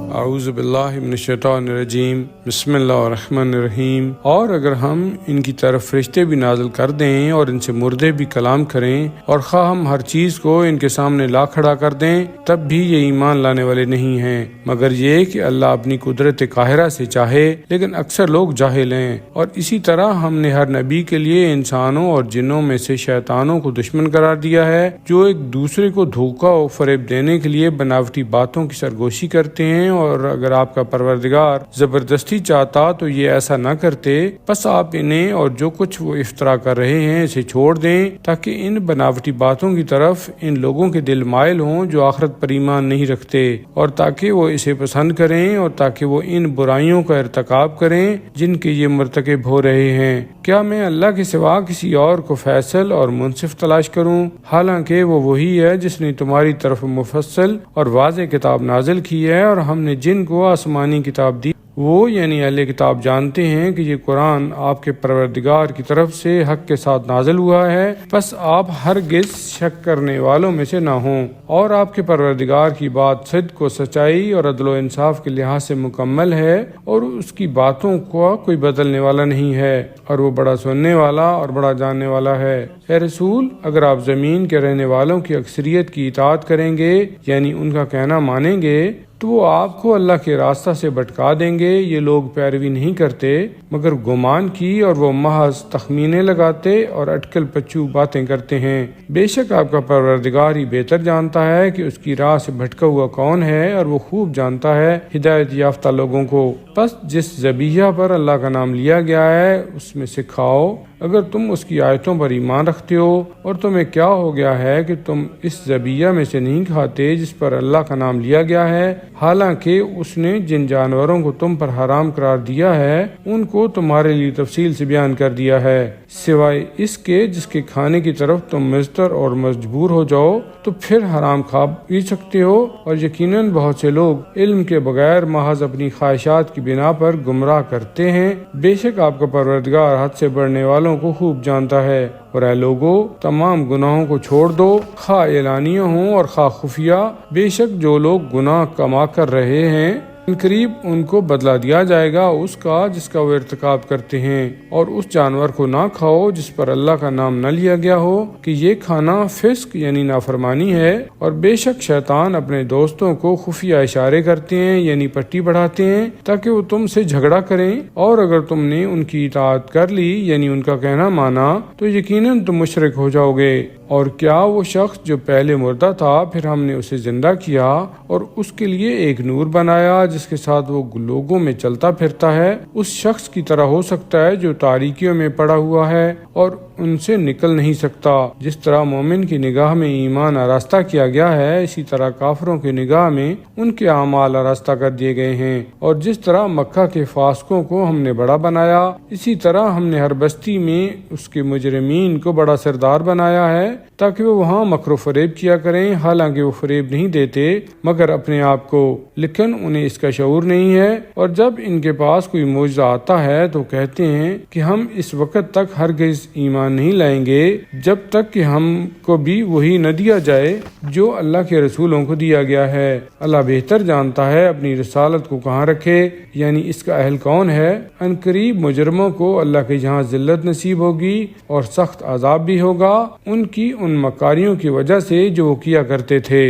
اعوذ باللہ من الشیطان الرجیم، بسم اللہ الرحمن الرحیم۔ اور اگر ہم ان کی طرف فرشتے بھی نازل کر دیں اور ان سے مردے بھی کلام کریں اور خواہ ہم ہر چیز کو ان کے سامنے لا کھڑا کر دیں، تب بھی یہ ایمان لانے والے نہیں ہیں، مگر یہ کہ اللہ اپنی قدرت قاہرہ سے چاہے، لیکن اکثر لوگ جاہل ہیں۔ اور اسی طرح ہم نے ہر نبی کے لیے انسانوں اور جنوں میں سے شیطانوں کو دشمن قرار دیا ہے، جو ایک دوسرے کو دھوکہ و فریب دینے کے لیے بناوٹی باتوں کی سرگوشی کرتے ہیں، اور اگر آپ کا پروردگار زبردستی چاہتا تو یہ ایسا نہ کرتے۔ بس آپ انہیں اور جو کچھ وہ افطرا کر رہے ہیں اسے چھوڑ دیں، تاکہ ان بناوٹی باتوں کی طرف ان لوگوں کے دل مائل ہوں جو آخرت پر ایمان نہیں رکھتے، اور تاکہ وہ اسے پسند کریں، اور تاکہ وہ ان برائیوں کا ارتکاب کریں جن کے یہ مرتکب ہو رہے ہیں۔ کیا میں اللہ کے سوا کسی اور کو فیصل اور منصف تلاش کروں، حالانکہ وہ وہی ہے جس نے تمہاری طرف مفصل اور واضح کتاب نازل کی ہے، اور ہم نے جن کو آسمانی کتاب دی وہ یعنی اہل کتاب جانتے ہیں کہ یہ قرآن آپ کے پروردگار کی طرف سے حق کے ساتھ نازل ہوا ہے، پس آپ ہرگز شک کرنے والوں میں سے نہ ہوں، اور آپ کے پروردگار کی بات صدق و سچائی اور عدل و انصاف کے لحاظ سے مکمل ہے، اور اس کی باتوں کو کوئی بدلنے والا نہیں ہے، اور وہ بڑا سننے والا اور بڑا جاننے والا ہے۔ اے رسول، اگر آپ زمین کے رہنے والوں کی اکثریت کی اطاعت کریں گے، یعنی ان کا کہنا مانیں گے، تو وہ آپ کو اللہ کے راستہ سے بھٹکا دیں گے۔ یہ لوگ پیروی نہیں کرتے مگر گمان کی، اور وہ محض تخمینے لگاتے اور اٹکل پچو باتیں کرتے ہیں۔ بے شک آپ کا پروردگار ہی بہتر جانتا ہے کہ اس کی راہ سے بھٹکا ہوا کون ہے، اور وہ خوب جانتا ہے ہدایت یافتہ لوگوں کو۔ پس جس ذبیحہ پر اللہ کا نام لیا گیا ہے اس میں سے کھاؤ، اگر تم اس کی آیتوں پر ایمان رکھتے ہو، اور تمہیں کیا ہو گیا ہے کہ تم اس ذبیحہ میں سے نہیں کھاتے جس پر اللہ کا نام لیا گیا ہے، حالانکہ اس نے جن جانوروں کو تم پر حرام قرار دیا ہے ان کو تمہارے لیے تفصیل سے بیان کر دیا ہے، سوائے اس کے جس کے کھانے کی طرف تم مضطر اور مجبور ہو جاؤ تو پھر حرام کھا بھی سکتے ہو۔ اور یقیناً بہت سے لوگ علم کے بغیر محض اپنی خواہشات کی بنا پر گمراہ کرتے ہیں۔ بے شک آپ کا پروردگار حد سے بڑھنے والوں کو خوب جانتا ہے۔ اور اے لوگو، تمام گناہوں کو چھوڑ دو، خواہ اعلانیہ ہوں اور خواہ خفیہ۔ بے شک جو لوگ گناہ کما کر رہے ہیں، ان قریب ان کو بدلہ دیا جائے گا اس کا جس کا وہ ارتکاب کرتے ہیں۔ اور اس جانور کو نہ کھاؤ جس پر اللہ کا نام نہ لیا گیا ہو، کہ یہ کھانا فسق یعنی نافرمانی ہے۔ اور بے شک شیطان اپنے دوستوں کو خفیہ اشارے کرتے ہیں یعنی پٹی بڑھاتے ہیں تاکہ وہ تم سے جھگڑا کریں، اور اگر تم نے ان کی اطاعت کر لی یعنی ان کا کہنا مانا تو یقیناً تم مشرک ہو جاؤ گے۔ اور کیا وہ شخص جو پہلے مردہ تھا پھر ہم نے اسے زندہ کیا اور اس کے لیے ایک نور بنایا جس کے ساتھ وہ لوگوں میں چلتا پھرتا ہے، اس شخص کی طرح ہو سکتا ہے جو تاریکیوں میں پڑا ہوا ہے اور ان سے نکل نہیں سکتا؟ جس طرح مومن کی نگاہ میں ایمان آراستہ کیا گیا ہے، اسی طرح کافروں کی نگاہ میں ان کے اعمال آراستہ کر دیے گئے ہیں۔ اور جس طرح مکہ کے فاسقوں کو ہم نے بڑا بنایا، اسی طرح ہم نے ہر بستی میں اس کے مجرمین کو بڑا سردار بنایا ہے تاکہ وہ وہاں مکر و فریب کیا کریں، حالانکہ وہ فریب نہیں دیتے مگر اپنے آپ کو، لیکن انہیں اس کا شعور نہیں ہے۔ اور جب ان کے پاس کوئی معجزہ آتا ہے تو کہتے ہیں کہ ہم اس وقت تک ہرگز ایمان نہیں لائیں گے جب تک کہ ہم کو بھی وہی نہ دیا جائے جو اللہ کے رسولوں کو دیا گیا ہے۔ اللہ بہتر جانتا ہے اپنی رسالت کو کہاں رکھے، یعنی اس کا اہل کون ہے۔ ان قریب مجرموں کو اللہ کے جہاں ذلت نصیب ہوگی اور سخت عذاب بھی ہوگا ان کی ان مکاریوں کی وجہ سے جو وہ کیا کرتے تھے۔